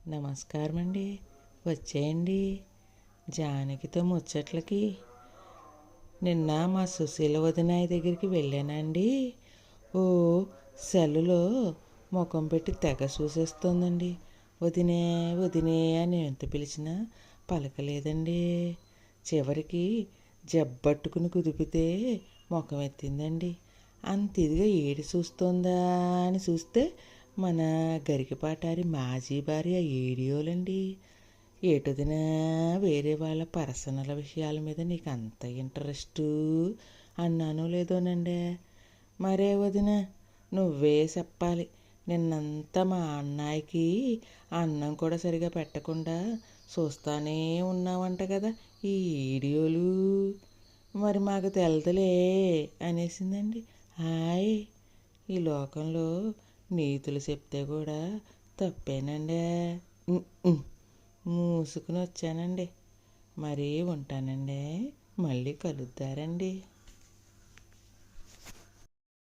నమస్కారం అండి. వచ్చేయండి జానకితో ముచ్చట్లకి. నిన్న మా సుశీల వదినాయ దగ్గరికి వెళ్ళానండి. ఓ సెల్లులో ముఖం పెట్టి తెగ చూసేస్తోందండి. వదినే వదినే అని ఎంత పిలిచినా పలకలేదండి. చివరికి జబ్బట్టుకుని కుదిపితే ముఖం ఎత్తిందండి. అంత ఇదిగా ఏడి చూస్తోందా అని చూస్తే మన గరికపాటారి మాజీ భార్య ఏడియోలండి. ఏటొదినా వేరే వాళ్ళ పర్సనల్ విషయాల మీద నీకు అంత ఇంట్రెస్టు అన్నానో లేదోనండి. మరే వదిన నువ్వే చెప్పాలి. నిన్నంతా మా అన్నయ్యకి అన్నం కూడా సరిగా పెట్టకుండా చూస్తానే ఉన్నావంట కదా ఈ వీడియోలు. మరి మాకు తెలదలే అనేసిందండి. హాయ్, ఈ లోకంలో నీతులు చెప్తే కూడా తప్పేనండి. మూసుకుని వచ్చానండి. మరీ ఉంటానండి. మళ్ళీ కలుద్దారండి.